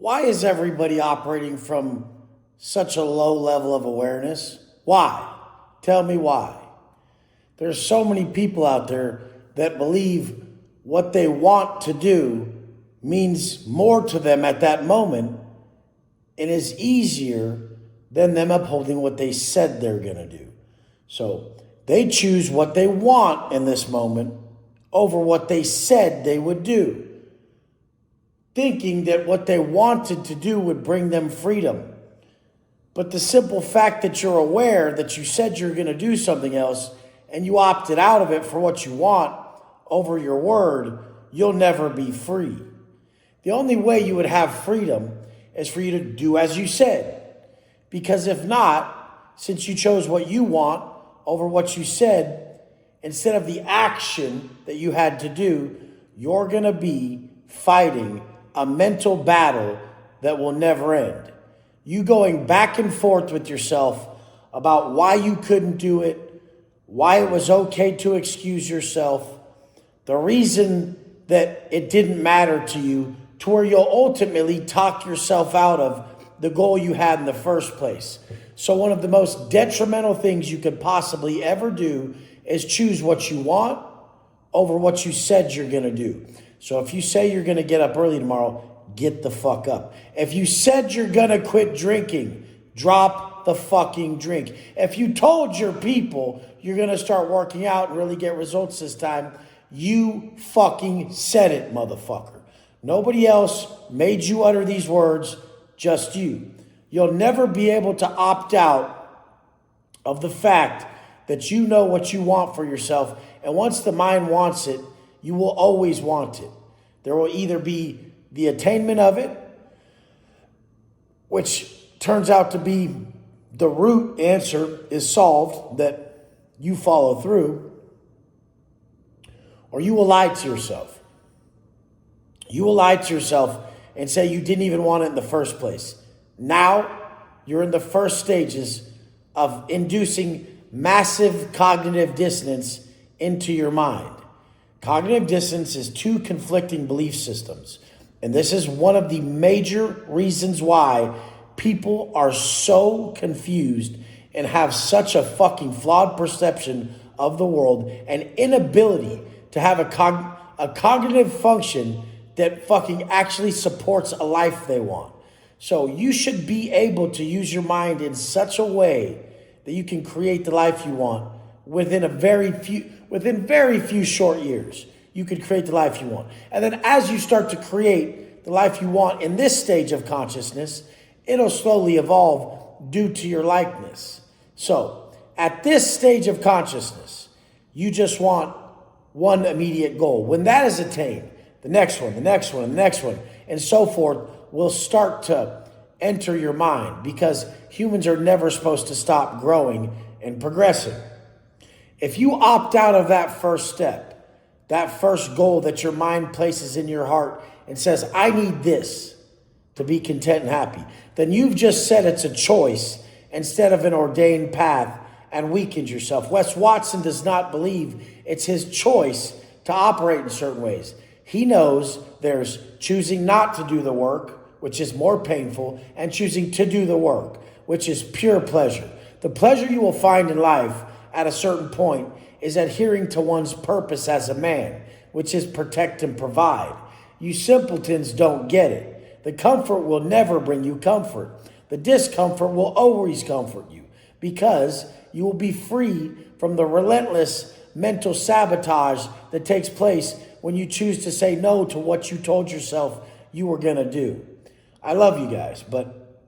Why is everybody operating from such a low level of awareness? Why? Tell me why. There's so many people out there that believe what they want to do means more to them at that moment and is easier than them upholding what they said they're going to do. So they choose what they want in this moment over what they said they would do, thinking that what they wanted to do would bring them freedom. But the simple fact that you're aware that you said you're going to do something else and you opted out of it for what you want over your word, you'll never be free. The only way you would have freedom is for you to do as you said. Because if not, since you chose what you want over what you said, instead of the action that you had to do, you're going to be fighting a mental battle that will never end. You going back and forth with yourself about why you couldn't do it, why it was okay to excuse yourself, the reason that it didn't matter to you, to where you'll ultimately talk yourself out of the goal you had in the first place. So one of the most detrimental things you could possibly ever do is choose what you want over what you said you're going to do. So if you say you're going to get up early tomorrow, get the fuck up. If you said you're going to quit drinking, drop the fucking drink. If you told your people you're going to start working out and really get results this time, you fucking said it, motherfucker. Nobody else made you utter these words, just you. You'll never be able to opt out of the fact that you know what you want for yourself. And once the mind wants it, you will always want it. There will either be the attainment of it, which turns out to be the root answer is solved, that you follow through, or you will lie to yourself. You will lie to yourself and say you didn't even want it in the first place. Now you're in the first stages of inducing massive cognitive dissonance into your mind. Cognitive dissonance is two conflicting belief systems. And this is one of the major reasons why people are so confused and have such a fucking flawed perception of the world and inability to have a cognitive function that fucking actually supports a life they want. So you should be able to use your mind in such a way that you can create the life you want within very few short years. You could create the life you want. And then as you start to create the life you want in this stage of consciousness, it'll slowly evolve due to your likeness. So at this stage of consciousness, you just want one immediate goal. When that is attained, the next one, the next one, the next one, and so forth will start to enter your mind, because humans are never supposed to stop growing and progressing. If you opt out of that first step, that first goal that your mind places in your heart and says, I need this to be content and happy, then you've just said it's a choice instead of an ordained path and weakened yourself. Wes Watson does not believe it's his choice to operate in certain ways. He knows there's choosing not to do the work, which is more painful, and choosing to do the work, which is pure pleasure. The pleasure you will find in life at a certain point is adhering to one's purpose as a man, which is protect and provide. You simpletons don't get it. The comfort will never bring you comfort. The discomfort will always comfort you, because you will be free from the relentless mental sabotage that takes place when you choose to say no to what you told yourself you were going to do. I love you guys, but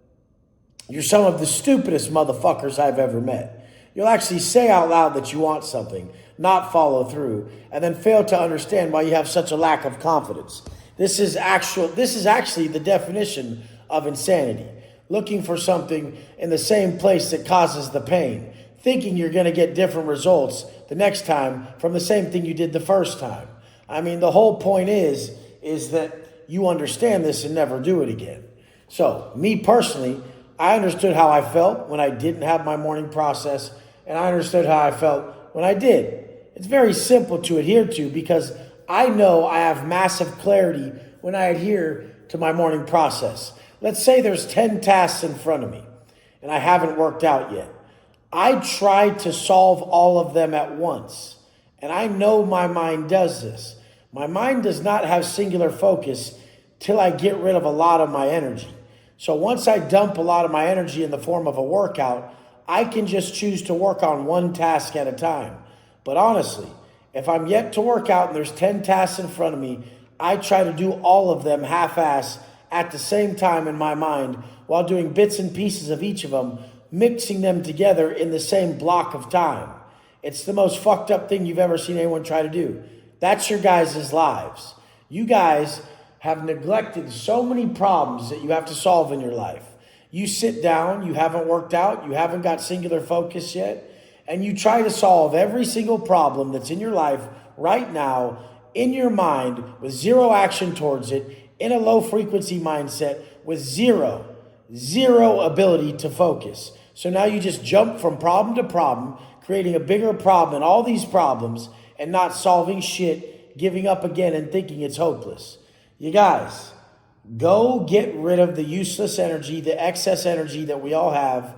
you're some of the stupidest motherfuckers I've ever met. You'll actually say out loud that you want something, not follow through, and then fail to understand why you have such a lack of confidence. This is actually the definition of insanity. Looking for something in the same place that causes the pain, thinking you're going to get different results the next time from the same thing you did the first time. I mean, the whole point is that you understand this and never do it again. So, me personally, I understood how I felt when I didn't have my morning process, and I understood how I felt when I did. It's very simple to adhere to, because I know I have massive clarity when I adhere to my morning process. Let's say there's 10 tasks in front of me and I haven't worked out yet. I try to solve all of them at once. And I know my mind does this. My mind does not have singular focus till I get rid of a lot of my energy. So once I dump a lot of my energy in the form of a workout, I can just choose to work on one task at a time. But honestly, if I'm yet to work out and there's 10 tasks in front of me, I try to do all of them half-ass at the same time in my mind while doing bits and pieces of each of them, mixing them together in the same block of time. It's the most fucked up thing you've ever seen anyone try to do. That's your guys' lives. You guys have neglected so many problems that you have to solve in your life. You sit down, you haven't worked out, you haven't got singular focus yet, and you try to solve every single problem that's in your life right now in your mind with zero action towards it, in a low frequency mindset with zero ability to focus. So now you just jump from problem to problem, creating a bigger problem and all these problems and not solving shit, giving up again and thinking it's hopeless. You guys, go get rid of the useless energy, the excess energy that we all have.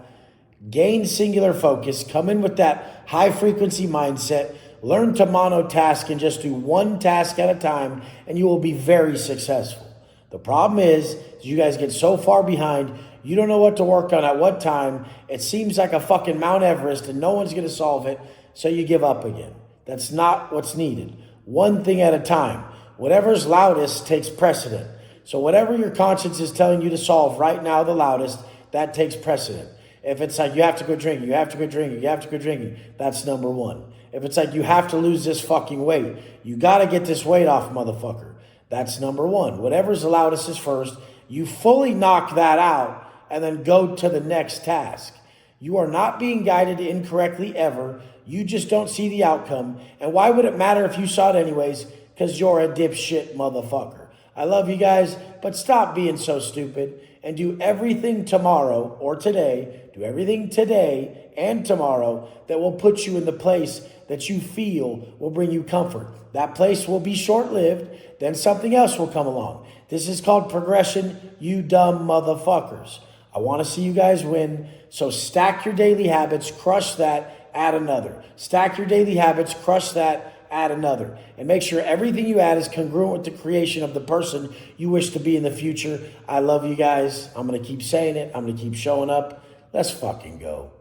Gain singular focus. Come in with that high frequency mindset. Learn to monotask and just do one task at a time, and you will be very successful. The problem is you guys get so far behind, you don't know what to work on at what time. It seems like a fucking Mount Everest and no one's going to solve it, so you give up again. That's not what's needed. One thing at a time. Whatever's loudest takes precedent. So whatever your conscience is telling you to solve right now, the loudest, that takes precedent. If it's like you have to go drinking, you have to go drinking, you have to go drinking, that's number one. If it's like you have to lose this fucking weight, you got to get this weight off, motherfucker, that's number one. Whatever's the loudest is first. You fully knock that out and then go to the next task. You are not being guided incorrectly ever. You just don't see the outcome. And why would it matter if you saw it anyways? Because you're a dipshit motherfucker. I love you guys, but stop being so stupid and do everything tomorrow or today, do everything today and tomorrow that will put you in the place that you feel will bring you comfort. That place will be short-lived, then something else will come along. This is called progression, you dumb motherfuckers. I want to see you guys win, so stack your daily habits, crush that, add another. Stack your daily habits, crush that, add another. And make sure everything you add is congruent with the creation of the person you wish to be in the future. I love you guys. I'm going to keep saying it. I'm going to keep showing up. Let's fucking go.